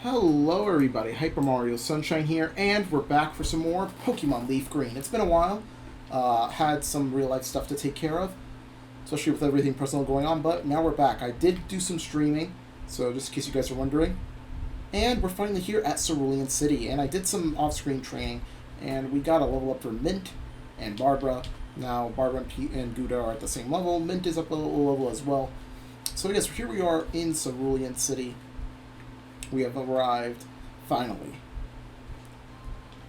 Hello everybody, Hyper Mario Sunshine here, and we're back for some more Pokemon Leaf Green. It's been a while, had some real life stuff to take care of, especially with everything personal going on, but now we're back. I did do some streaming, so just in case you guys are wondering. And we're finally here at Cerulean City, and I did some off-screen training, and we got a level up for Mint and Barbara. Now Barbara and Pete and Gouda are at the same level, Mint is up a little level as well. So yes, here we are in Cerulean City. We have arrived, finally.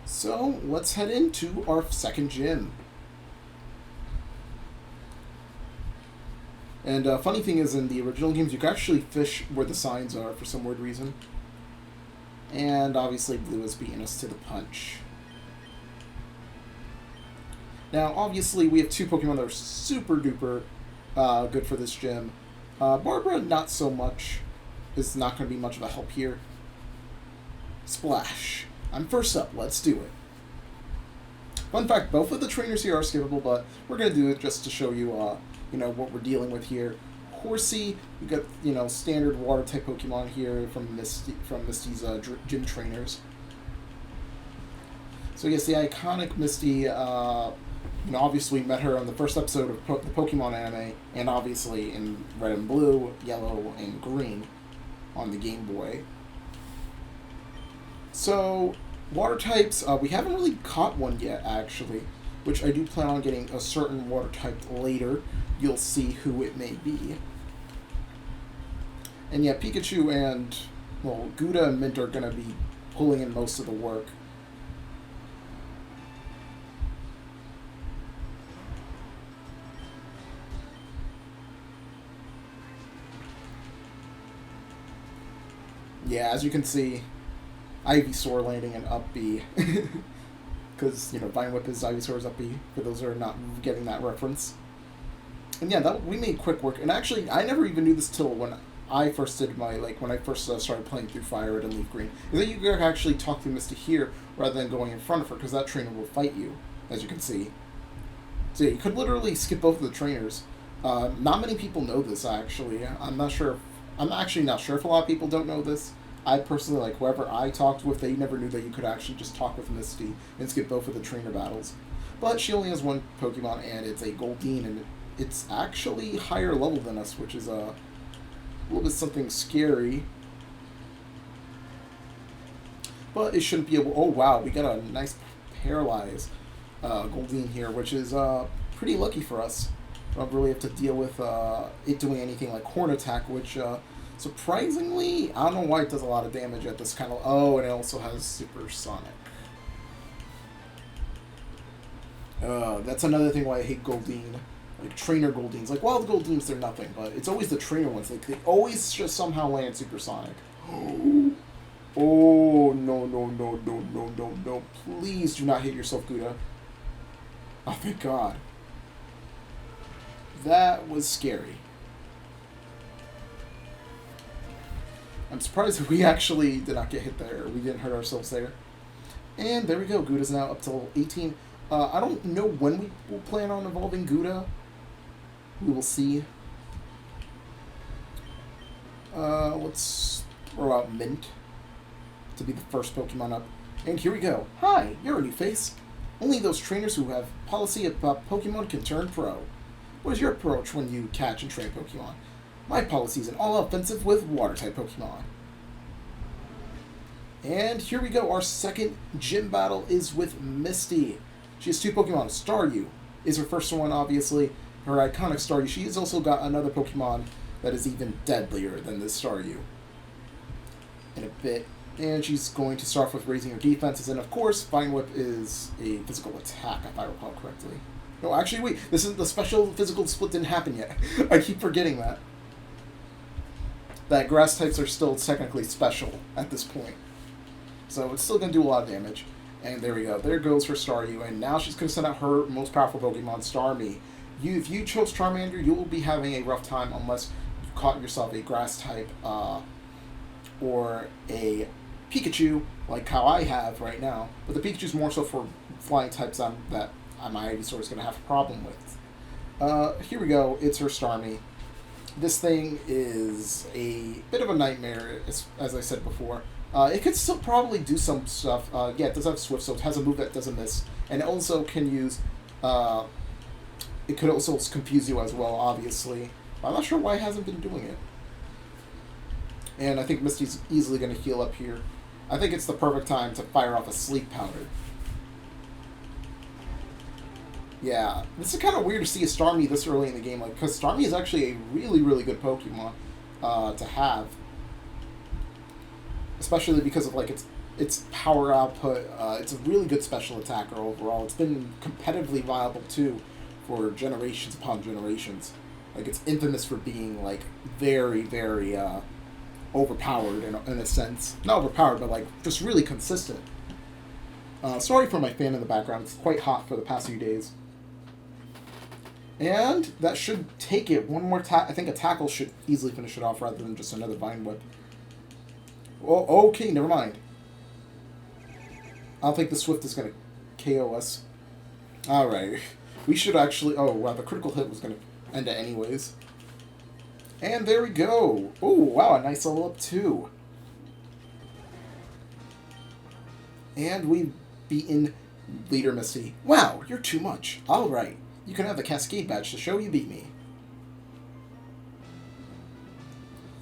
So, let's head into our second gym. And funny thing is, in the original games, you can actually fish where the signs are for some weird reason. And obviously, Blue has beaten us to the punch. Now, obviously, we have two Pokemon that are super duper good for this gym. Barbara, not so much. Is not going to be much of a help here. Splash. I'm first up. Let's do it. Fun fact, both of the trainers here are skippable, but we're going to do it just to show you, what we're dealing with here. Horsey, we got, standard water-type Pokemon here from Misty's gym trainers. So yes, the iconic Misty, obviously met her on the first episode of the Pokemon anime, and obviously in Red and Blue, Yellow, and Green on the Game Boy. So, water types, we haven't really caught one yet, actually, which I do plan on getting a certain water type later. You'll see who it may be. And yeah, Pikachu and, Gouda and Mint are going to be pulling in most of the work. Yeah, as you can see, Ivysaur landing an up B. Because, Vine Whip is Ivysaur's up B, for those who are not getting that reference. And yeah, we made quick work. And actually, I never even knew this till when I first did when I first started playing through Fire Red and Leaf Green, is that you can actually talk to Misty here rather than going in front of her, because that trainer will fight you, as you can see. So yeah, you could literally skip both of the trainers. Not many people know this, actually. I'm actually not sure if a lot of people don't know this. I personally, whoever I talked with, they never knew that you could actually just talk with Misty and skip both of the trainer battles. But she only has one Pokemon, and it's a Goldeen, and it's actually higher level than us, which is a little bit something scary. But it shouldn't be able... Oh, wow, we got a nice Paralyze Goldeen here, which is pretty lucky for us. Don't really have to deal with it doing anything like Horn Attack, which, surprisingly, I don't know why it does a lot of damage at this kind of... Oh, and it also has Supersonic. That's another thing why I hate Goldeen. Trainer Goldeens. Wild Goldeens, they're nothing, but it's always the trainer ones. They always just somehow land Supersonic. Oh, no. Please do not hit yourself, Gouda. Oh, thank God. That was scary. I'm surprised that we actually did not get hit there. We didn't hurt ourselves there. And there we go. Gouda's now up to level 18. I don't know when we will plan on evolving Gouda. We will see. Let's throw out Mint to be the first Pokemon up. And here we go. Hi, you're a new face. Only those trainers who have policy about Pokemon can turn pro. What is your approach when you catch and train Pokemon? My policy is an all-offensive with Water-type Pokemon. And here we go. Our second gym battle is with Misty. She has two Pokemon. Staryu is her first one, obviously. Her iconic Staryu. She has also got another Pokemon that is even deadlier than this Staryu. In a bit. And she's going to start off with raising her defenses. And of course, Vine Whip is a physical attack, if I recall correctly. No, actually, wait. This is the special physical split didn't happen yet. I keep forgetting that. That grass types are still technically special at this point. So it's still going to do a lot of damage. And there we go. There goes her Staryu. And now she's going to send out her most powerful Pokemon, Starmie. If you chose Charmander, you will be having a rough time unless you caught yourself a grass type or a Pikachu, like how I have right now. But the Pikachu's more so for flying types that my Ivysaur is going to have a problem with. Here we go. It's her Starmie. This thing is a bit of a nightmare, as I said before. It could still probably do some stuff. Yeah, it does have Swift, so it has a move that doesn't miss. And it also can use... it could also confuse you as well, obviously. But I'm not sure why it hasn't been doing it. And I think Misty's easily going to heal up here. I think it's the perfect time to fire off a Sleep Powder. Yeah, this is kind of weird to see a Starmie this early in the game, like, because Starmie is actually a really, really good Pokemon to have. Especially because of, like, its power output. It's a really good special attacker overall. It's been competitively viable, too, for generations upon generations. Like, it's infamous for being, like, very, very overpowered in a sense. Not overpowered, but, like, just really consistent. Sorry for my fan in the background. It's quite hot for the past few days. And that should take it. One more I think a tackle should easily finish it off rather than just another Vine Whip. Oh, okay, never mind. I don't think the Swift is going to KO us. Alright. We should actually... Oh, wow, the critical hit was going to end it anyways. And there we go. Oh, wow, a nice level up too. And we've beaten Leader Misty. Wow, you're too much. Alright. You can have the Cascade Badge to show you beat me.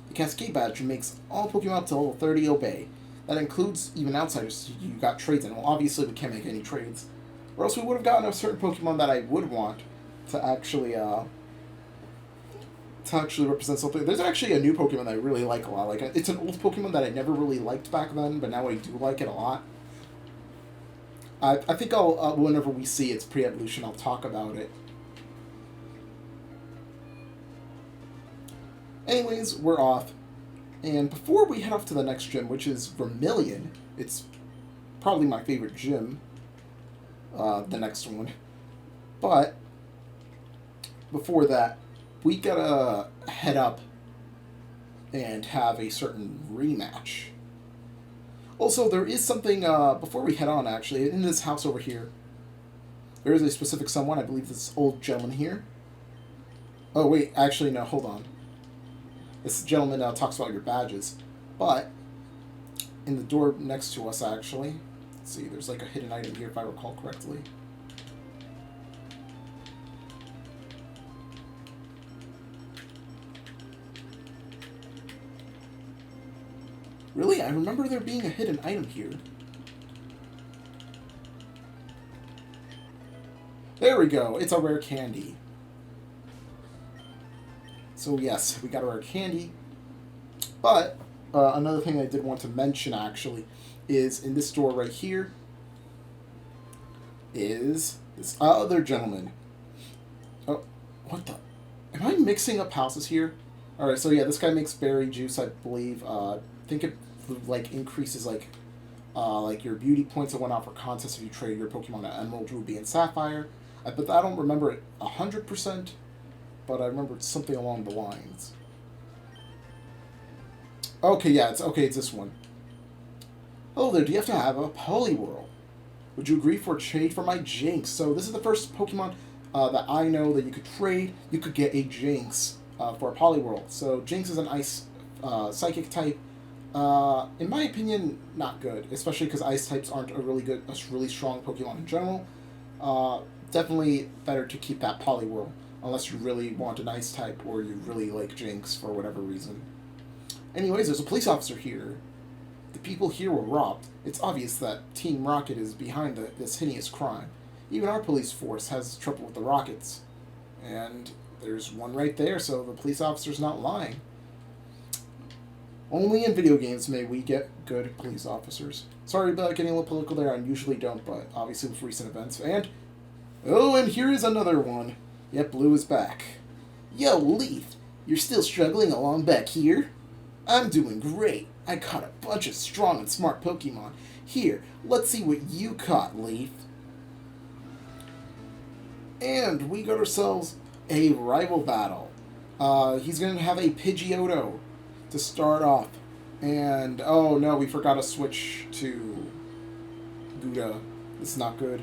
The Cascade Badge makes all Pokemon up to level 30 obey. That includes even outsiders you got trades in. Well, obviously we can't make any trades. Or else we would have gotten a certain Pokemon that I would want to actually represent something. There's actually a new Pokemon that I really like a lot. Like, it's an old Pokemon that I never really liked back then, but now I do like it a lot. I think I'll, whenever we see its pre-evolution, I'll talk about it. Anyways, we're off. And before we head off to the next gym, which is Vermilion, it's probably my favorite gym, the next one. But, before that, we gotta head up and have a certain rematch. Also, there is something, before we head on, actually, in this house over here, there is a specific someone, I believe this old gentleman here. Oh, wait, actually, no, hold on. This gentleman talks about your badges, but in the door next to us, actually, let's see, there's like a hidden item here, if I recall correctly. Really? I remember there being a hidden item here. There we go. It's a rare candy. So yes, we got a rare candy. But another thing I did want to mention, actually, is in this door right here is this other gentleman. Oh, what the? Am I mixing up houses here? Alright, so yeah, this guy makes berry juice, I believe. I think it like increases like your beauty points that went out for contests if you trade your Pokemon at Emerald, Ruby, and Sapphire. But I don't remember it 100%, but I remember it's something along the lines. Okay, yeah, it's this one. Hello there, do you have to have a Poliwhirl? Would you agree for a trade for my Jinx? So this is the first Pokemon that I know that you could trade. You could get a Jinx for a Poliwhirl. So Jinx is an Ice Psychic type. In my opinion, not good, especially because Ice types aren't a really strong Pokemon in general. Definitely better to keep that Poliwhirl, unless you really want an Ice type or you really like Jinx for whatever reason. Anyways, there's a police officer here. The people here were robbed. It's obvious that Team Rocket is behind this heinous crime. Even our police force has trouble with the Rockets. And there's one right there, so the police officer's not lying. Only in video games may we get good police officers. Sorry about getting a little political there, I usually don't, but obviously with recent events. And, oh, and here is another one. Yep, Blue is back. Yo, Leaf, you're still struggling along back here? I'm doing great. I caught a bunch of strong and smart Pokemon. Here, let's see what you caught, Leaf. And we got ourselves a rival battle. He's going to have a Pidgeotto to start off. And, oh no, we forgot to switch to Gouda. This is not good.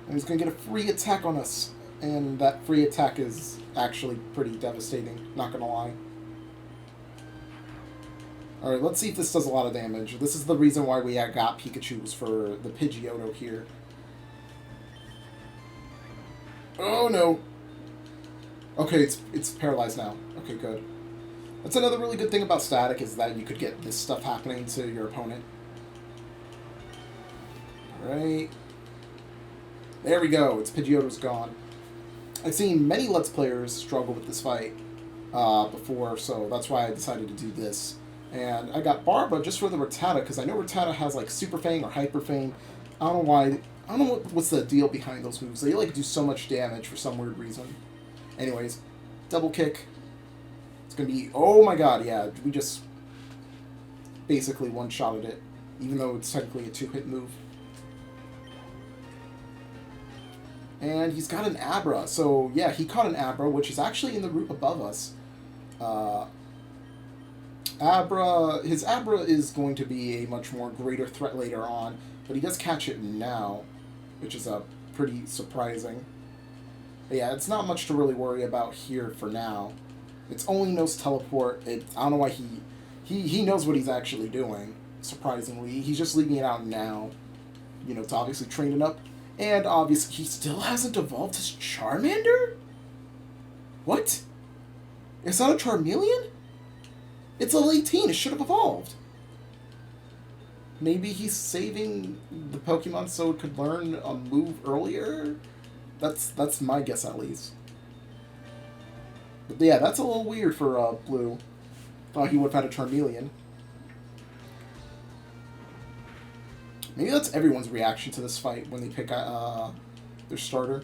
And he's going to get a free attack on us. And that free attack is actually pretty devastating, not going to lie. Alright, let's see if this does a lot of damage. This is the reason why we got Pikachus for the Pidgeotto here. Oh no! Okay, it's paralyzed now. Okay, good. That's another really good thing about static, is that you could get this stuff happening to your opponent. Alright. There we go. Its Pidgeotto's gone. I've seen many Let's Players struggle with this fight before, so that's why I decided to do this. And I got Barba just for the Rattata, because I know Rattata has like Super Fang or Hyper Fang. I don't know why. I don't know what's the deal behind those moves. They like do so much damage for some weird reason. Anyways, double kick. It's gonna be, oh my god, yeah, we just basically one-shotted it, even though it's technically a 2-hit move. And he's got an Abra, so yeah, he caught an Abra, which is actually in the route above us. His Abra is going to be a much more greater threat later on, but he does catch it now, which is pretty surprising. But yeah, it's not much to really worry about here for now. It's only knows teleport. I don't know why he knows what he's actually doing, surprisingly. He's just leaving it out now, you know, to obviously train it up. And obviously, he still hasn't evolved his Charmander? What? It's not a Charmeleon? It's a 18. It should have evolved. Maybe he's saving the Pokemon so it could learn a move earlier? That's my guess, at least. But yeah, that's a little weird for Blue. Thought he would have had a Charmeleon. Maybe that's everyone's reaction to this fight when they pick their starter.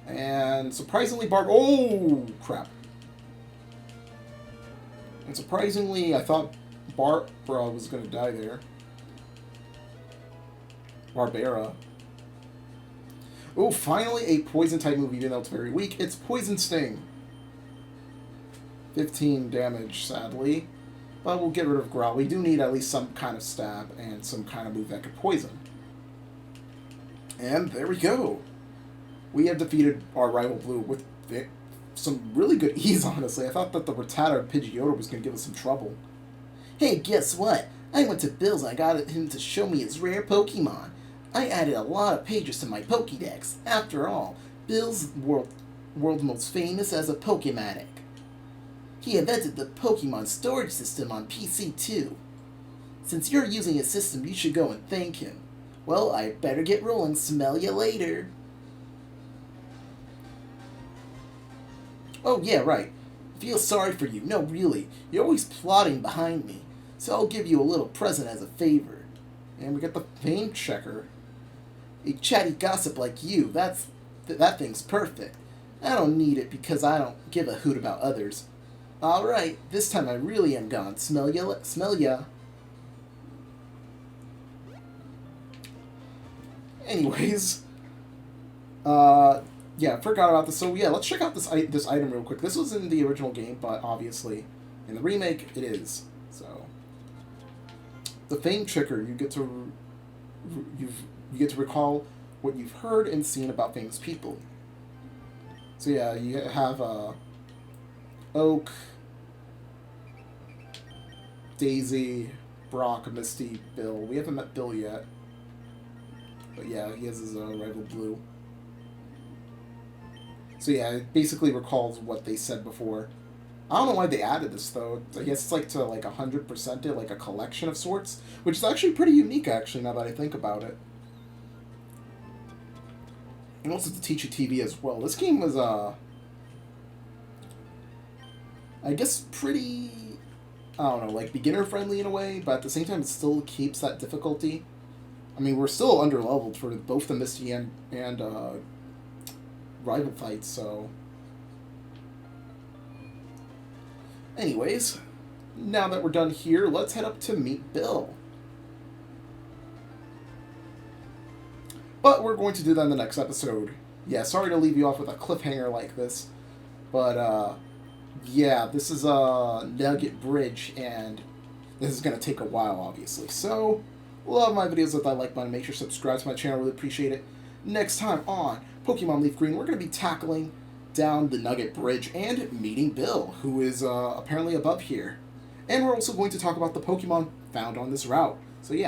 And surprisingly, oh, crap. And surprisingly, I thought Barbara was going to die there. Barbara. Oh, finally a poison-type move, even though it's very weak. It's Poison Sting. 15 damage, sadly. But we'll get rid of Growl. We do need at least some kind of stab and some kind of move that could poison. And there we go. We have defeated our rival Blue with some really good ease, honestly. I thought that the Rattata Pidgeotto was going to give us some trouble. Hey, guess what? I went to Bill's and I got him to show me his rare Pokemon. I added a lot of pages to my Pokédex. After all, Bill's world most famous as a Pokematic. He invented the Pokemon storage system on PC too. Since you're using his system, you should go and thank him. Well, I better get rolling. Smell ya later. Oh yeah, right. I feel sorry for you. No, really. You're always plotting behind me. So I'll give you a little present as a favor. And we got the Fame Checker. A chatty gossip like you, that thing's perfect. I don't need it because I don't give a hoot about others. Alright, this time I really am gone. Smell ya. Anyways, yeah, I forgot about this. So yeah, let's check out this item real quick. This was in the original game, but obviously in the remake it is. So the Fame Checker, you get to recall what you've heard and seen about famous people. So yeah, you have Oak, Daisy, Brock, Misty, Bill. We haven't met Bill yet. But yeah, he has his rival Blue. So yeah, it basically recalls what they said before. I don't know why they added this though. I guess it's like to like 100% it, like a collection of sorts, which is actually pretty unique actually now that I think about it. And also to teach you TV as well. This game was I guess pretty, I don't know, like beginner friendly in a way, but at the same time it still keeps that difficulty. I mean, we're still under-leveled for both the Misty and rival fights, so... Anyways, now that we're done here, let's head up to meet Bill. But we're going to do that in the next episode. Yeah, sorry to leave you off with a cliffhanger like this, but, yeah, this is a Nugget Bridge, and this is going to take a while, obviously, so... Love my videos with that like button. Make sure to subscribe to my channel. Really appreciate it. Next time on Pokemon Leaf Green, we're going to be tackling down the Nugget Bridge and meeting Bill, who is apparently above here. And we're also going to talk about the Pokemon found on this route. So yeah,